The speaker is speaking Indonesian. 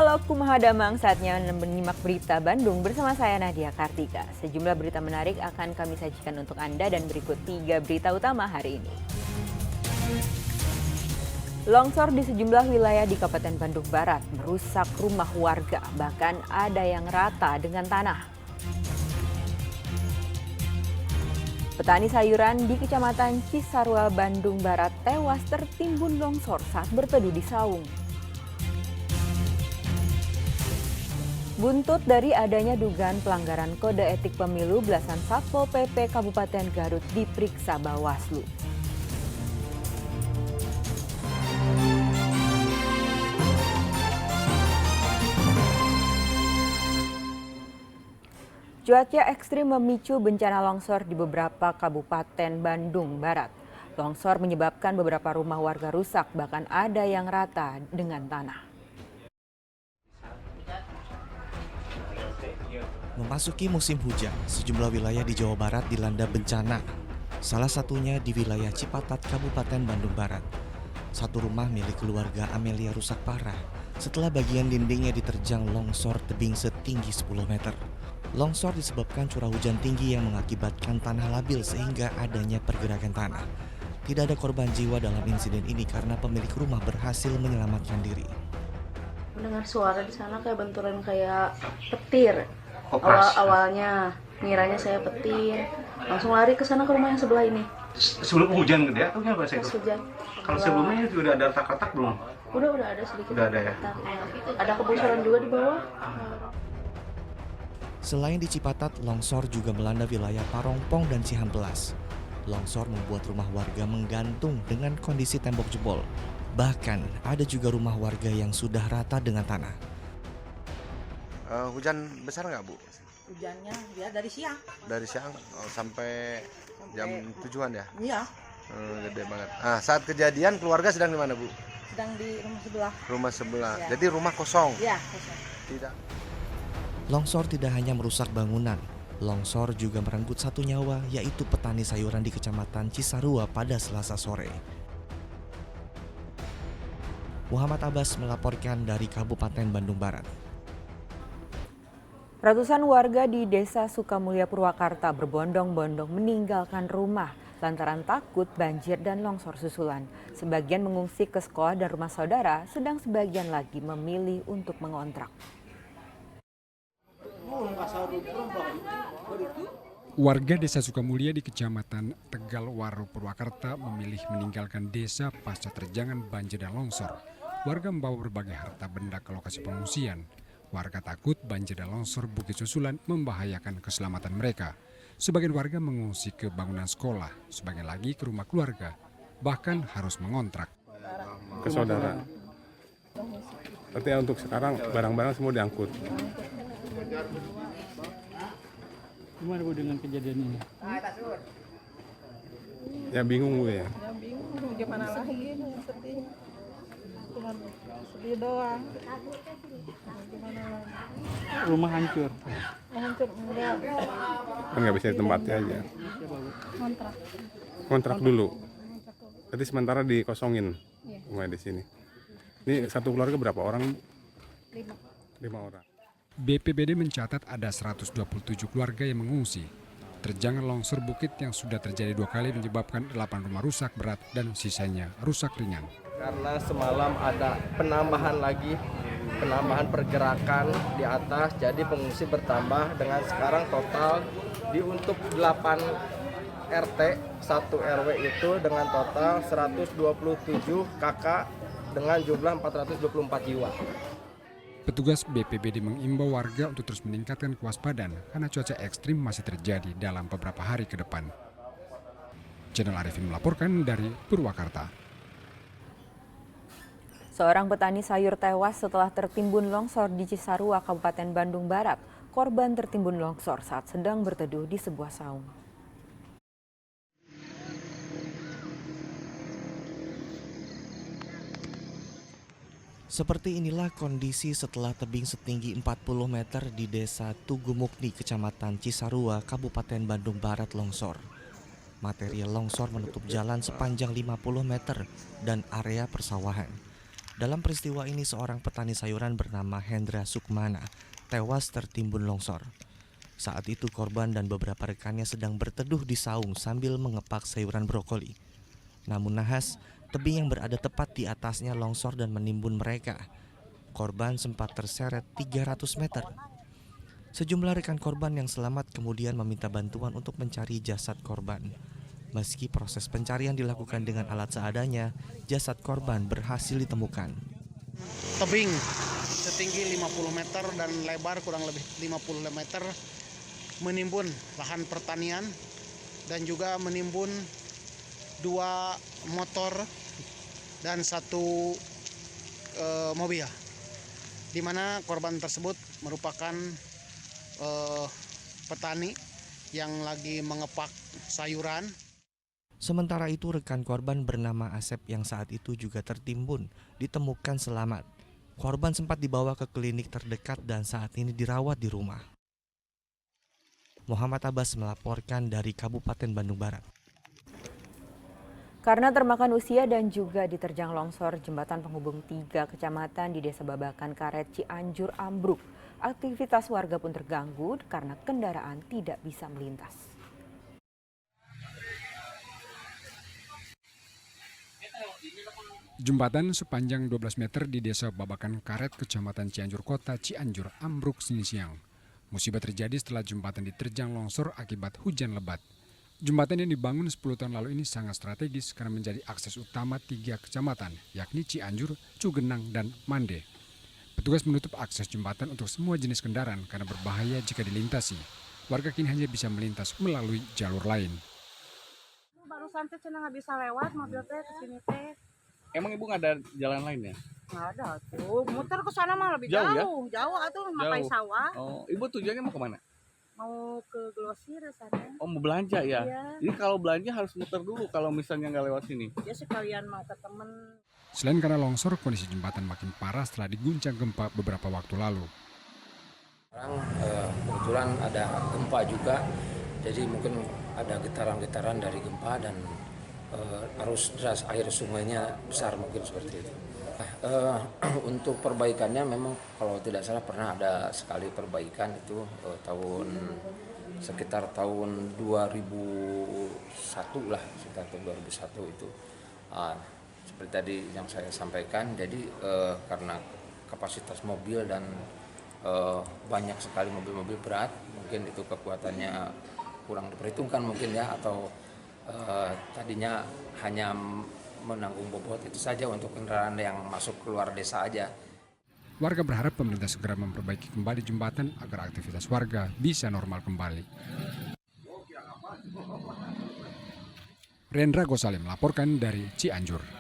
Halo Kumaha Damang, saatnya menyimak berita Bandung bersama saya Nadia Kartika. Sejumlah berita menarik akan kami sajikan untuk Anda dan berikut 3 berita utama hari ini. Longsor di sejumlah wilayah di Kabupaten Bandung Barat merusak rumah warga, bahkan ada yang rata dengan tanah. Petani sayuran di Kecamatan Cisarua, Bandung Barat tewas tertimbun longsor saat berteduh di saung. Buntut dari adanya dugaan pelanggaran kode etik pemilu, belasan Satpol PP Kabupaten Garut diperiksa Bawaslu. Cuaca ekstrim memicu bencana longsor di beberapa kabupaten Bandung Barat. Longsor menyebabkan beberapa rumah warga rusak, bahkan ada yang rata dengan tanah. Memasuki musim hujan, sejumlah wilayah di Jawa Barat dilanda bencana. Salah satunya di wilayah Cipatat, Kabupaten Bandung Barat. Satu rumah milik keluarga Amelia rusak parah setelah bagian dindingnya diterjang longsor tebing setinggi 10 meter. Longsor disebabkan curah hujan tinggi yang mengakibatkan tanah labil sehingga adanya pergerakan tanah. Tidak ada korban jiwa dalam insiden ini karena pemilik rumah berhasil menyelamatkan diri. Mendengar suara di sana kayak benturan kayak petir. Awalnya ngiranya saya petir, langsung lari ke sana ke rumah yang sebelah ini. Sebelum hujan gede atau gimana Pak? Pas hujan. Kalau sebelumnya sudah ada retak-retak belum? Udah ada sedikit. Udah ada ya? retak, ya. Ada kebocoran juga di bawah. Selain di Cipatat, longsor juga melanda wilayah Parongpong dan Cihampelas. Longsor membuat rumah warga menggantung dengan kondisi tembok jebol. Bahkan ada juga rumah warga yang sudah rata dengan tanah. Hujan besar nggak Bu? Hujannya ya dari siang. Dari siang sampai jam 7-an ya? Iya, Gede banget. Saat kejadian keluarga sedang di mana Bu? sedang di rumah sebelah. Rumah sebelah. Ya. Jadi rumah kosong? Ya, kosong. Tidak. Longsor tidak hanya merusak bangunan, longsor juga merenggut satu nyawa, yaitu petani sayuran di Kecamatan Cisarua pada Selasa sore. Muhammad Abbas melaporkan dari Kabupaten Bandung Barat. Ratusan warga di Desa Sukamulya Purwakarta berbondong-bondong meninggalkan rumah lantaran takut banjir dan longsor susulan. Sebagian mengungsi ke sekolah dan rumah saudara, sedang sebagian lagi memilih untuk mengontrak. Warga Desa Sukamulya di Kecamatan Tegalwaru, Purwakarta memilih meninggalkan desa pasca terjangan banjir dan longsor. Warga membawa berbagai harta benda ke lokasi pengungsian. Warga takut banjir dan longsor bukit susulan membahayakan keselamatan mereka. Sebagian warga mengungsi ke bangunan sekolah, sebagian lagi ke rumah keluarga, bahkan harus mengontrak. Ke saudara. Berarti untuk sekarang barang-barang semua diangkut. Gimana Bu dengan kejadian ini? Ya bingung Bu ya. Ya bingung gimana lagi sedih. Cuma sedih doang. Gimana lagi? Rumah hancur. Hancur enggak. Kan nggak bisa ditempati aja. Kontrak. Kontrak dulu. Berarti sementara dikosongin rumah di sini. Ini satu keluarga berapa orang? 5 orang. BPBD mencatat ada 127 keluarga yang mengungsi. Terjangan longsor bukit yang sudah terjadi 2 kali menyebabkan 8 rumah rusak berat dan sisanya rusak ringan. Karena semalam ada penambahan pergerakan di atas, jadi pengungsi bertambah dengan sekarang total untuk 8 RT 1 RW itu dengan total 127 KK dengan jumlah 424 jiwa. Petugas BPBD mengimbau warga untuk terus meningkatkan kewaspadaan karena cuaca ekstrim masih terjadi dalam beberapa hari ke depan. Channel Arifin melaporkan dari Purwakarta. Seorang petani sayur tewas setelah tertimbun longsor di Cisarua, Kabupaten Bandung Barat. Korban tertimbun longsor saat sedang berteduh di sebuah saung. Seperti inilah kondisi setelah tebing setinggi 40 meter di Desa Tugumukni, Kecamatan Cisarua, Kabupaten Bandung Barat longsor. Material longsor menutup jalan sepanjang 50 meter dan area persawahan. Dalam peristiwa ini seorang petani sayuran bernama Hendra Sukmana tewas tertimbun longsor. Saat itu korban dan beberapa rekannya sedang berteduh di saung sambil mengepak sayuran brokoli. Namun nahas, tebing yang berada tepat di atasnya longsor dan menimbun mereka. Korban sempat terseret 300 meter. Sejumlah rekan korban yang selamat kemudian meminta bantuan untuk mencari jasad korban. Meski proses pencarian dilakukan dengan alat seadanya, jasad korban berhasil ditemukan. Tebing setinggi 50 meter dan lebar kurang lebih 50 meter menimbun lahan pertanian dan juga menimbun 2 motor dan 1 mobil, di mana korban tersebut merupakan petani yang lagi mengepak sayuran. Sementara itu rekan korban bernama Asep yang saat itu juga tertimbun ditemukan selamat. Korban sempat dibawa ke klinik terdekat dan saat ini dirawat di rumah. Muhammad Abbas melaporkan dari Kabupaten Bandung Barat. Karena termakan usia dan juga diterjang longsor, jembatan penghubung 3 kecamatan di Desa Babakan Karet Cianjur ambruk. Aktivitas warga pun terganggu karena kendaraan tidak bisa melintas. Jembatan sepanjang 12 meter di Desa Babakan Karet, Kecamatan Cianjur Kota, Cianjur ambruk Senin siang. Musibah terjadi setelah jembatan diterjang longsor akibat hujan lebat. Jembatan yang dibangun 10 tahun lalu ini sangat strategis karena menjadi akses utama 3 kecamatan, yakni Cianjur, Cugenang, dan Mande. Petugas menutup akses jembatan untuk semua jenis kendaraan karena berbahaya jika dilintasi. Warga kini hanya bisa melintas melalui jalur lain. Barusan teh cenah nggak bisa lewat mobil teh ke sini teh. Emang ibu nggak ada jalan lain ya? Nggak ada tuh. Muter ke sana mah lebih Jauh, ya? Jauh atuh ngapain sawah. Oh, ibu tujuannya mau kemana? Mau ke Glosir sana. Oh, mau belanja ya? Iya. Jadi kalau belanja harus muter dulu kalau misalnya nggak lewat sini. Dia sekalian mau ke temen. Selain karena longsor, kondisi jembatan makin parah setelah diguncang gempa beberapa waktu lalu. Sekarang kebetulan ada gempa juga, jadi mungkin ada getaran-getaran dari gempa dan arus deras air sungainya besar mungkin seperti itu. Untuk perbaikannya memang kalau tidak salah pernah ada sekali perbaikan itu sekitar tahun 2001 lah, sekitar tahun 2001 itu. Seperti tadi yang saya sampaikan, jadi karena kapasitas mobil dan banyak sekali mobil-mobil berat, mungkin itu kekuatannya kurang diperhitungkan mungkin ya, atau tadinya hanya menanggung bobot itu saja untuk kendaraan yang masuk keluar desa aja. Warga berharap pemerintah segera memperbaiki kembali jembatan agar aktivitas warga bisa normal kembali. Rendra Gosale melaporkan dari Cianjur.